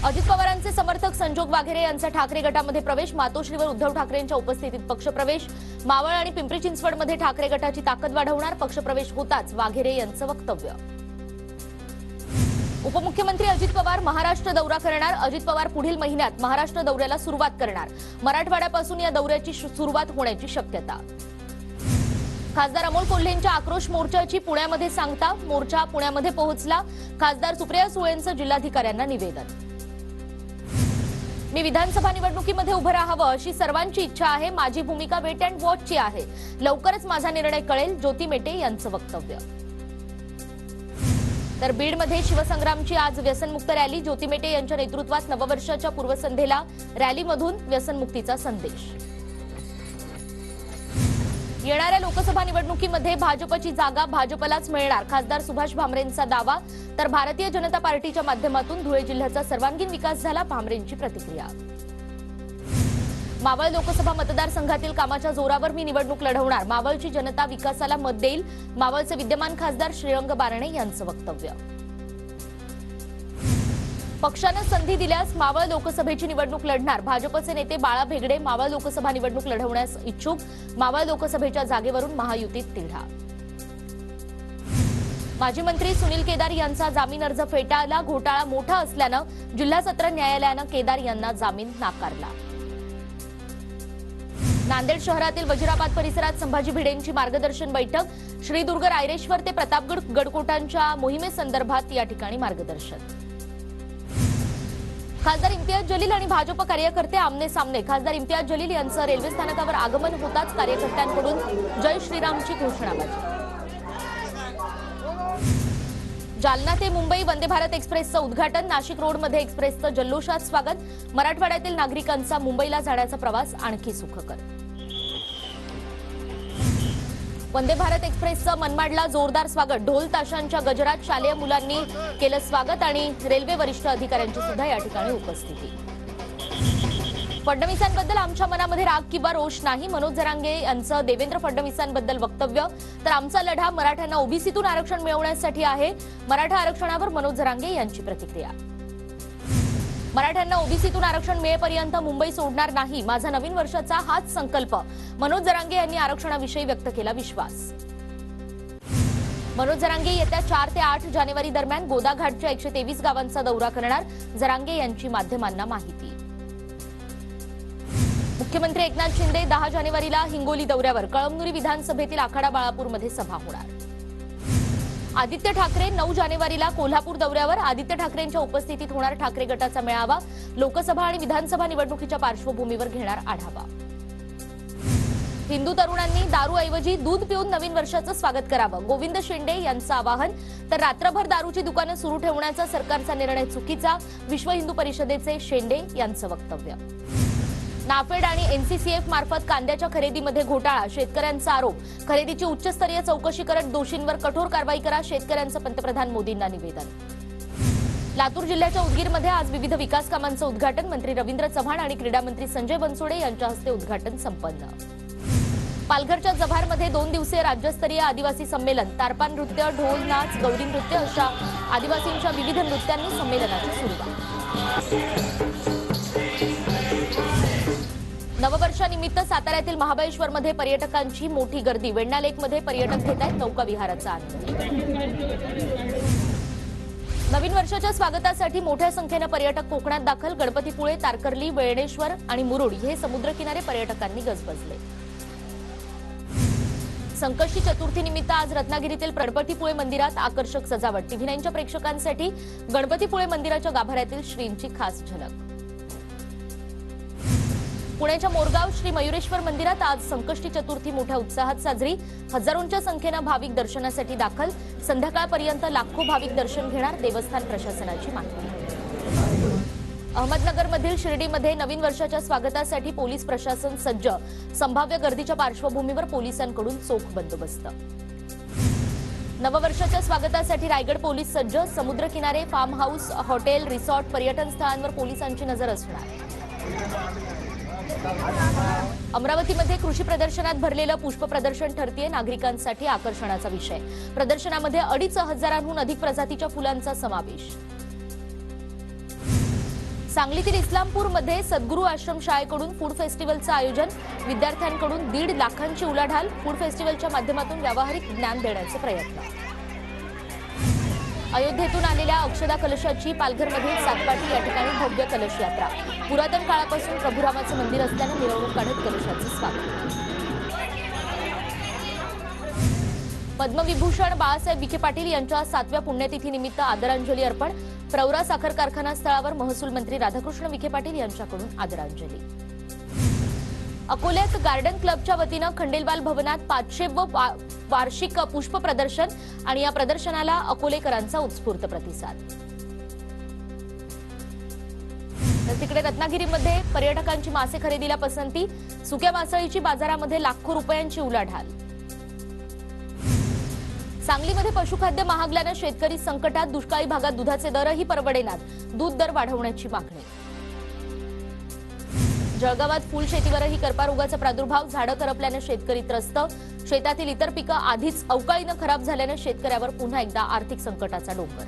अजित पवारांचे समर्थक संजोग वाघेरे यांचा ठाकरे गटामध्ये प्रवेश, मातोश्रीवर उद्धव ठाकरेंच्या उपस्थितीत पक्षप्रवेश, मावळ आणि पिंपरी चिंचवडमध्ये ठाकरे गटाची ताकद वाढवणार, पक्षप्रवेश होताच वाघेरे यांचं वक्तव्य. उपमुख्यमंत्री अजित पवार महाराष्ट्र दौरा करणार, अजित पवार पुढील महिन्यात महाराष्ट्र दौऱ्याला सुरुवात करणार, मराठवाड्यापासून या दौऱ्याची सुरुवात होण्याची शक्यता. खासदार अमोल कोल्हेंच्या आक्रोश मोर्चाची पुण्यामध्ये सांगता, मोर्चा पुण्यामध्ये पोहोचला, खासदार सुप्रिया सुळेंचं जिल्हाधिकाऱ्यांना निवेदन. मी विधानसभा निवडणुकीमध्ये उभं राहावं अशी सर्वांची इच्छा आहे, माझी भूमिका वेट अँड वॉचची आहे, लवकरच माझा निर्णय कळेल, ज्योती मेटे यांचं वक्तव्य. तर बीडमध्ये शिवसंग्रामची आज व्यसनमुक्त रॅली, ज्योती मेटे यांच्या नेतृत्वात नववर्षाच्या पूर्वसंध्येला रॅलीमधून व्यसनमुक्तीचा संदेश. येणाऱ्या लोकसभा निवडणुकीमध्ये भाजपची जागा भाजपलाच मिळणार, खासदार सुभाष भामरेंचा दावा. तर भारतीय जनता पार्टीच्या माध्यमातून धुळे जिल्ह्याचा सर्वांगीण विकास झाला, भामरेंची प्रतिक्रिया. मावळ लोकसभा मतदारसंघातील कामाच्या जोरावर मी निवडणूक लढवणार, मावळची जनता विकासाला मत देईल, मावळचे विद्यमान खासदार श्रीरंग बारणे यांचं वक्तव्य. पक्षानं संधी दिल्यास मावळ लोकसभेची निवडणूक लढणार, भाजपचे नेते बाळा भेगडे मावळ लोकसभा निवडणूक लढवण्यास इच्छुक, मावळ लोकसभेच्या जागेवरून महायुतीत तिढा. माजी मंत्री सुनील केदार यांचा जामीन अर्ज फेटाळला, घोटाळा मोठा असल्यानं जिल्हा सत्र न्यायालयानं केदार यांना जामीन नाकारला. नांदेड शहरातील वजिराबाद परिसरात संभाजी भिडेंची मार्गदर्शन बैठक, श्रीदुर्ग रायरेश्वर ते प्रतापगड गडकोटांच्या मोहिमेसंदर्भात या ठिकाणी मार्गदर्शन. खासदार इम्तियाज जलील आणि भाजप कार्यकर्ते आमने सामने, खासदार इम्तियाज जलील यांचं रेल्वे स्थानकावर आगमन होताच कार्यकर्त्यांकडून जय श्रीरामची घोषणाबाजी. जालना ते मुंबई वंदे भारत एक्सप्रेसचं उद्घाटन, नाशिक रोडमध्ये एक्सप्रेसचं जल्लोषात स्वागत, मराठवाड्यातील नागरिकांचा मुंबईला जाण्याचा प्रवास आणखी सुखकर. वंदे भारत एक्सप्रेसचं मनमाडला जोरदार स्वागत, ढोल ताशांच्या गजरात शालेय मुलांनी केलं स्वागत आणि रेल्वे वरिष्ठ अधिकाऱ्यांची सुद्धा या ठिकाणी उपस्थिती. फडणवीसांबद्दल आमच्या मनामध्ये राग किंवा रोष नाही, मनोज जरांगे यांचं देवेंद्र फडणवीसांबद्दल वक्तव्य. तर आमचा लढा मराठ्यांना ओबीसीतून आरक्षण मिळवण्यासाठी आहे, मराठा आरक्षणावर मनोज जरांगे यांची प्रतिक्रिया. मराठ्यांना ओबीसीतून आरक्षण मिळेपर्यंत मुंबई सोडणार नाही, माझा नवीन वर्षाचा हाच संकल्प, मनोज जरांगे यांनी आरक्षणाविषयी व्यक्त केला विश्वास. मनोज जरांगे येत्या 4 ते 8 जानेवारी दरम्यान गोदाघाटच्या 123 गावांचा दौरा करणार, जरांगे यांची माध्यमांना माहिती. मुख्यमंत्री एकनाथ शिंदे 10 जानेवारीला हिंगोली दौऱ्यावर, कळमनुरी विधानसभेतील आखाडा बाळापूरमध्ये सभा होणार. आदित्य ठाकरे 9 जानेवारीला कोल्हापूर दौऱ्यावर, आदित्य ठाकरेंच्या उपस्थितीत होणार ठाकरे गटाचा मेळावा, लोकसभा आणि विधानसभा निवडणुकीच्या पार्श्वभूमीवर घेणार आढावा. हिंदू तरुणांनी दारूऐवजी दूध पिऊन नवीन वर्षाचं स्वागत करावं, गोविंद शेंडे यांचं आवाहन. तर रात्रभर दारूची दुकानं सुरू ठेवण्याचा सरकारचा निर्णय चुकीचा, विश्व हिंदू परिषदेचे शेंडे यांचं वक्तव्य. नाफेड आणि एनसीसीएफ मार्फत कांद्याच्या खरेदीमध्ये घोटाळा, शेतकऱ्यांचा आरोप, खरेदीची उच्चस्तरीय चौकशी करत दोषींवर कठोर कारवाई करा, शेतकऱ्यांचं पंतप्रधान मोदींना निवेदन. लातूर जिल्ह्याच्या उदगीरमध्ये आज विविध विकास कामांचं उद्घाटन, मंत्री रवींद्र चव्हाण आणि क्रीडा मंत्री संजय बनसोडे यांच्या हस्ते उद्घाटन संपन्न. पालघरच्या जव्हारमध्ये 2 दिवसीय राज्यस्तरीय आदिवासी संमेलन, तारपा नृत्य, ढोल नाच, गौरी नृत्य अशा आदिवासींच्या विविध नृत्यांनी संमेलनाची सुरुवात. नववर्षानिमित्त साताऱ्यातील महाबळेश्वरमध्ये पर्यटकांची मोठी गर्दी, वेण्णा लेकमध्ये पर्यटक घेत आहेत नौका विहाराचा आनंद. नवीन वर्षाच्या स्वागतासाठी मोठ्या संख्येनं पर्यटक कोकणात दाखल, गणपतीपुळे, तारकर्ली, वेळणेश्वर आणि मुरुड हे समुद्रकिनारे पर्यटकांनी गजबजले. संकष्टी चतुर्थीनिमित्त आज रत्नागिरीतील गणपतीपुळे मंदिरात आकर्षक सजावट, टीव्ही9च्या प्रेक्षकांसाठी गणपतीपुळे मंदिराच्या गाभाऱ्यातील श्रींची खास झलक. पुण्याच्या मोरगाव श्री मयुरेश्वर मंदिरात आज संकष्टी चतुर्थी मोठ्या उत्साहात साजरी, हजारोंच्या संख्येनं भाविक दर्शनासाठी दाखल, संध्याकाळपर्यंत लाखो भाविक दर्शन घेणार, देवस्थान प्रशासनाची माहिती. अहमदनगरमधील शिर्डीमध्ये नवीन वर्षाच्या स्वागतासाठी पोलीस प्रशासन सज्ज, संभाव्य गर्दीच्या पार्श्वभूमीवर पोलिसांकडून चोख बंदोबस्त. नववर्षाच्या स्वागतासाठी रायगड पोलीस सज्ज, समुद्रकिनारे, फार्म हाऊस, हॉटेल, रिसॉर्ट, पर्यटन स्थळांवर पोलिसांची नजर असणार. अमरावतीमध्ये कृषी प्रदर्शनात भरलेलं पुष्प प्रदर्शन ठरतेय नागरिकांसाठी आकर्षणाचा विषय. प्रदर्शनामध्ये 2,500हून अधिक प्रजातीच्या फुलांचा समावेश. सांगलीतील इस्लामपूरमध्ये सद्गुरू आश्रम शाळेकडून फूड फेस्टिवलचं आयोजन, विद्यार्थ्यांकडून 1.5 लाखांची उलाढाल, फूड फेस्टिवलच्या माध्यमातून व्यावहारिक ज्ञान देण्याचे प्रयत्न. अयोध्येतून आलेल्या अक्षदा कलशाची पालघरमधील सातपाटी या ठिकाणी भव्य कलश यात्रा. पुरातन काळापासून प्रभुरामाचं मंदिर असल्याने मिरवणूक काढत कलशाचं स्वागत. पद्मविभूषण बाळासाहेब विखे पाटील यांच्या 7व्या पुण्यतिथीनिमित्त आदरांजली अर्पण. प्रवरा साखर कारखाना स्थळावर महसूल मंत्री राधाकृष्ण विखे पाटील यांच्याकडून आदरांजली. अकोल्यात गार्डन क्लबच्या वतीनं खंडेलवाल भवनात 500वे वार्षिक पुष्प प्रदर्शन आणि या प्रदर्शनाला अकोलेकरांचा उत्स्फूर्त प्रतिसाद. तर तिकडे रत्नागिरीमध्ये पर्यटकांची मासे खरेदीला पसंती, सुक्या मासळीची बाजारामध्ये लाखो रुपयांची उलाढाल. सांगलीमध्ये पशुखाद्य महागल्यानं शेतकरी संकटात, दुष्काळी भागात दुधाचे दरही परवडेनात, दूध दर वाढवण्याची मागणी. जळगावात फुल शेतीवरही करपा रोगाचा प्रादुर्भाव, झाडं करपल्यानं शेतकरी त्रस्त, शेतातील इतर पिकं आधीच अवकाळीनं खराब झाल्यानं शेतकऱ्यावर पुन्हा एकदा आर्थिक संकटाचा डोंगर.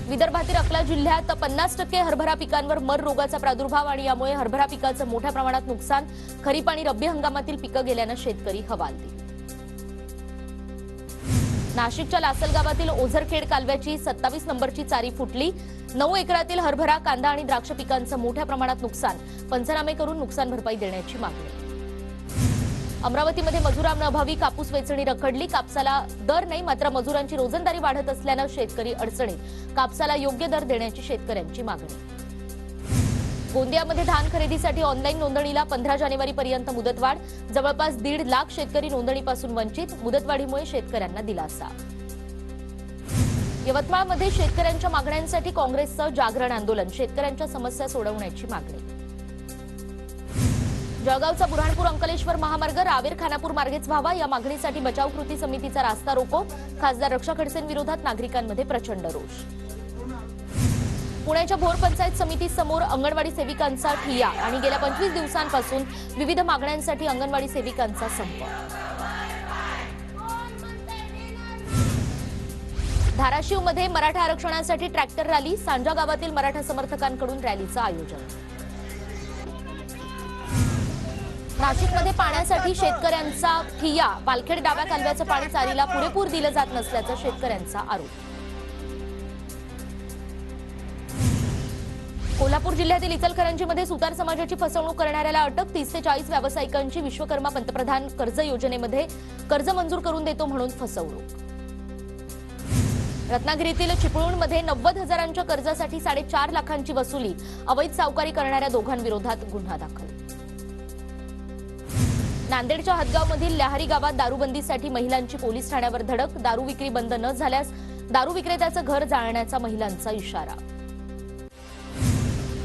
विदर्भातील अकला जिल्ह्यात 50% हरभरा पिकांवर मर रोगाचा प्रादुर्भाव आणि यामुळे हरभरा पिकाचं मोठ्या प्रमाणात नुकसान, खरीप आणि रब्बी हंगामातील पिकं गेल्यानं शेतकरी हवालदिल. नाशिकच्या लासलगावातील ओझरखेड कालव्याची 27 नंबरची चारी फुटली. 9 एकरातील हरभरा, कांदा आणि द्राक्ष पिकांचं मोठ्या प्रमाणात नुकसान, पंचनामे करून नुकसान भरपाई देण्याची मागणी. अमरावतीमध्ये मजुरांअभावी कापूस वेचणी रखडली. कापसाला दर नाही, मात्र मजुरांची रोजंदारी वाढत असल्यानं शेतकरी अडचणीत. कापसाला योग्य दर देण्याची शेतकऱ्यांची मागणी. गोंदियामध्ये धान खरेदीसाठी ऑनलाईन नोंदणीला 15 जानेवारीपर्यंत मुदतवाढ. जवळपास 1.5 लाख शेतकरी नोंदणीपासून वंचित. मुदतवाढीमुळे शेतकऱ्यांना दिलासा. यवतमाळमध्ये शेतकऱ्यांच्या मागण्यांसाठी काँग्रेसचं जागरण आंदोलन. शेतकऱ्यांच्या समस्या सोडवण्याची मागणी. जळगावचा बुऱ्हाणपूर अंकलेश्वर महामार्ग रावेर खानापूर मार्गेच व्हावा या मागणीसाठी बचाव कृती समितीचा रास्ता रोको. खासदार रक्षा खडसेंविरोधात नागरिकांमध्ये प्रचंड रोष. पुण्याच्या भोर पंचायत समितीसमोर अंगणवाडी सेविकांचा ठिय्या आणि गेल्या 25 दिवसांपासून विविध मागण्यांसाठी अंगणवाडी सेविकांचा संप. धाराशिवमध्ये मराठा आरक्षणासाठी ट्रॅक्टर रॅली. सांजा गावातील मराठा समर्थकांकडून रॅलीचं आयोजन. नाशिकमध्ये पाण्यासाठी शेतकऱ्यांचा ठिय्या. पालखेड डाव्या कालव्याचं पाणी चारीला पुरेपूर दिलं जात नसल्याचा शेतकऱ्यांचा आरोप. कोल्हापूर जिल्ह्यातील इचलकरंजीमध्ये सुतार समाजाची फसवणूक करणाऱ्याला अटक. 30 ते 40 व्यावसायिकांची विश्वकर्मा पंतप्रधान कर्ज योजनेमध्ये कर्ज मंजूर करून देतो म्हणून फसवणूक. रत्नागिरीतील चिपळूणमध्ये 90,000च्या कर्जासाठी 4.5 लाखांची वसुली. अवैध सावकारी करणाऱ्या दोघांविरोधात गुन्हा दाखल. नांदेडच्या हदगावमधील लहारी गावात दारूबंदीसाठी महिलांची पोलीस ठाण्यावर धडक. दारू विक्री बंद न झाल्यास दारू विक्रेत्याचं घर जाळण्याचा महिलांचा इशारा.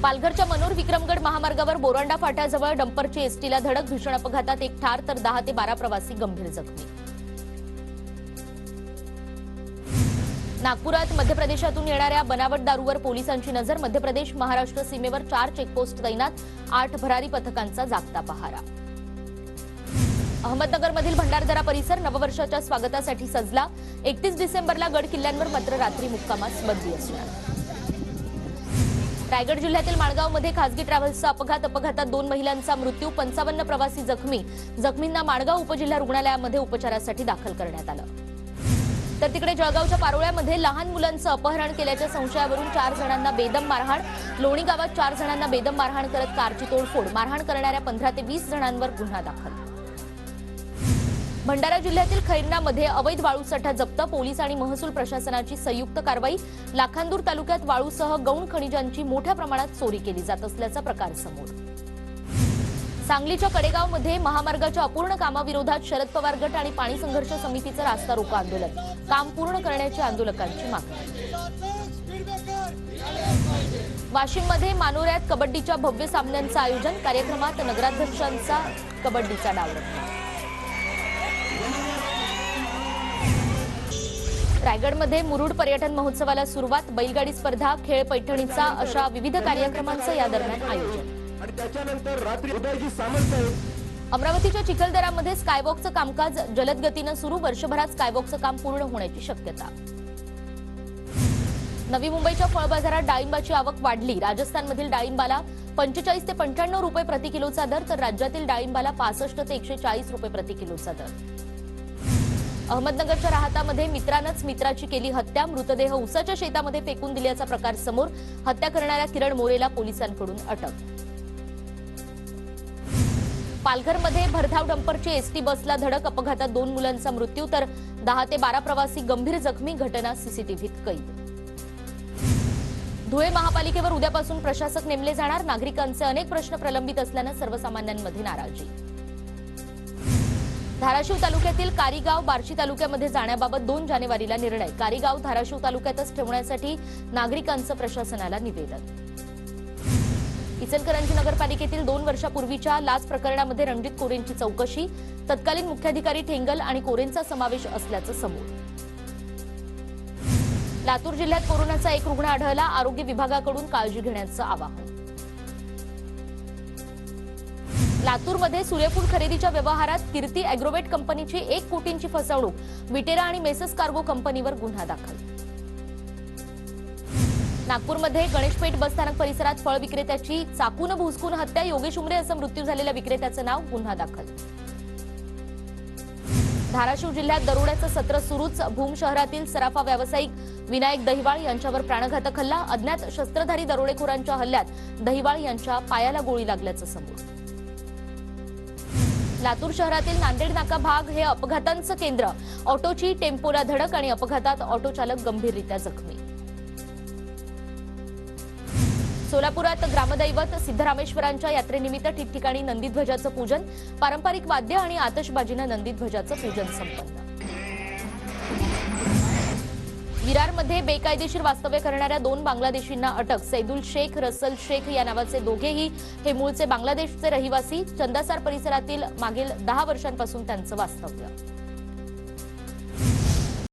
पालघरच्या मनोर विक्रमगड महामार्गावर बोरांडा फाट्याजवळ डंपरची एसटीला धडक. भीषण अपघातात 1 ठार तर 10 ते 12 प्रवासी गंभीर जखमी. नागपुरात मध्य प्रदेशातून येणाऱ्या बनावट दारूवर पोलिसांची नजर. मध्य प्रदेश महाराष्ट्र सीमेवर 4 चेकपोस्ट तैनात. 8 भरारी पथकांचा जागता पहारा. अहमदनगरमधील भंडारदरा परिसर नववर्षाच्या स्वागतासाठी सजला. 31 डिसेंबरला गड किल्ल्यांवर मात्र रात्री मुक्कामास बंदी असणार. रायगड जिल्ह्यातील माणगावमध्ये खासगी ट्रॅव्हल्सचा अपघात. अपघातात 2 महिलांचा मृत्यू. 55 प्रवासी जखमी. जखमींना माणगाव उपजिल्हा रुग्णालयामध्ये उपचारासाठी दाखल करण्यात आलं. तर तिकडे जळगावच्या पारोळ्यामध्ये लहान मुलांचं अपहरण केल्याच्या संशयावरून 4 जणांना बेदम मारहाण. लोणी गावात 4 जणांना बेदम मारहाण करत कारची तोडफोड. मारहाण करणाऱ्या 15 ते 20 जणांवर गुन्हा दाखल. भंडारा जिल्ह्यातील खैरनामध्ये अवैध वाळूसाठा जप्त. पोलीस आणि महसूल प्रशासनाची संयुक्त कारवाई. लाखांदूर तालुक्यात वाळूसह गौण खनिजांची मोठ्या प्रमाणात चोरी केली जात असल्याचा प्रकार समोर. सांगलीच्या कडेगावमध्ये महामार्गाच्या अपूर्ण कामाविरोधात शरद पवार गट आणि पाणी संघर्ष समितीचं रास्ता रोको आंदोलन. काम पूर्ण करण्याची आंदोलकांची मागणी. वाशिममध्ये मानोऱ्यात कबड्डीच्या भव्य सामन्यांचं आयोजन. कार्यक्रमात नगराध्यक्षांचा कबड्डीचा डाव रंगला. रायगडमध्ये मुरुड पर्यटन महोत्सवाला सुरुवात. बैलगाडी स्पर्धा, खेळ पैठणीचा अशा विविध कार्यक्रमांचं या दरम्यान आयोजन. अमरावतीच्या चिखलदरामध्ये स्कायवॉकचं कामकाज जलद गतीनं सुरू. वर्षभरात स्कायवॉकचं काम पूर्ण होण्याची शक्यता. नवी मुंबईच्या फळ बाजारात डाळिंबाची आवक वाढली. राजस्थानमधील डाळिंबाला 45 ते 95 रुपये प्रति किलोचा दर, तर राज्यातील डाळिंबाला 65 ते 140 रुपये प्रति किलोचा दर. अहमदनगरच्या राहतामध्ये मित्रानंच मित्राची केली हत्या. मृतदेह उसाच्या शेतामध्ये फेकून दिल्याचा प्रकार समोर. हत्या करणाऱ्या किरण मोरेला पोलिसांकडून अटक. पालघरमध्ये भरधाव डंपरची एसटी बसला धडक. अपघातात 2 मुलांचा मृत्यू तर 10 ते 12 प्रवासी गंभीर जखमी. घटना सीसीटीव्हीत कैद. धुळे महापालिकेवर उद्यापासून प्रशासक नेमले जाणार. नागरिकांचे अनेक प्रश्न प्रलंबित असल्यानं सर्वसामान्यांमध्ये नाराजी. धाराशिव तालुक्यातील कारीगाव बार्शी तालुक्यामध्ये जाण्याबाबत 2 जानेवारीला निर्णय. कारीगाव धाराशिव तालुक्यातच ठेवण्यासाठी नागरिकांचं प्रशासनाला निवेदन. इचलकरंजी नगरपालिकेतील 2 वर्षापूर्वीच्या लाच प्रकरणामध्ये रणजित कोरेंची चौकशी. तत्कालीन मुख्याधिकारी ठेंगल आणि कोरेंचा समावेश असल्याचं समोर. लातूर जिल्ह्यात कोरोनाचा 1 रुग्ण आढळला. आरोग्य विभागाकडून काळजी घेण्याचं आवाहन. लातूरमध्ये सूर्यफूल खरेदीच्या व्यवहारात कीर्ती अॅग्रोवेट कंपनीची 1 कोटींची फसवणूक. विटेरा आणि मेसस कार्गो कंपनीवर गुन्हा दाखल. नागपूरमध्ये गणेशपेठ बसस्थानक परिसरात फळ विक्रेत्याची चाकून भुसकून हत्या. योगेश उमरे असं मृत्यू झालेल्या विक्रेत्याचं नाव. गुन्हा दाखल. धाराशिव जिल्ह्यात दरोड्याचं सत्र सुरूच. भूम शहरातील सराफा व्यावसायिक विनायक दहिवाळ यांच्यावर प्राणघातक हल्ला. अज्ञात शस्त्रधारी दरोडेखोरांच्या हल्ल्यात दहिवाळ यांच्या पायाला गोळी लागल्याचं समोर. लातूर शहरातील नांदेड नाका भाग हे अपघातांचं केंद्र. ऑटोची टेम्पोला धडक आणि अपघातात ऑटो चालक गंभीररित्या जखमी. सोलापुरात ग्रामदैवत सिद्धरामेश्वरांच्या यात्रेनिमित्त ठिकठिकाणी नंदीध्वजाचं पूजन. पारंपरिक वाद्य आणि आतषबाजीनं नंदीध्वजाचं पूजन संपन्न. विरारमध्ये बेकायदेशीर वास्तव्य करणाऱ्या 2 बांगलादेशींना अटक. सैदुल शेख, रसल शेख या नावाचे दोघेही हे मूळचे बांगलादेशचे रहिवासी. चंदासार परिसरातील मागील 10 वर्षांपासून त्यांचं वास्तव्य.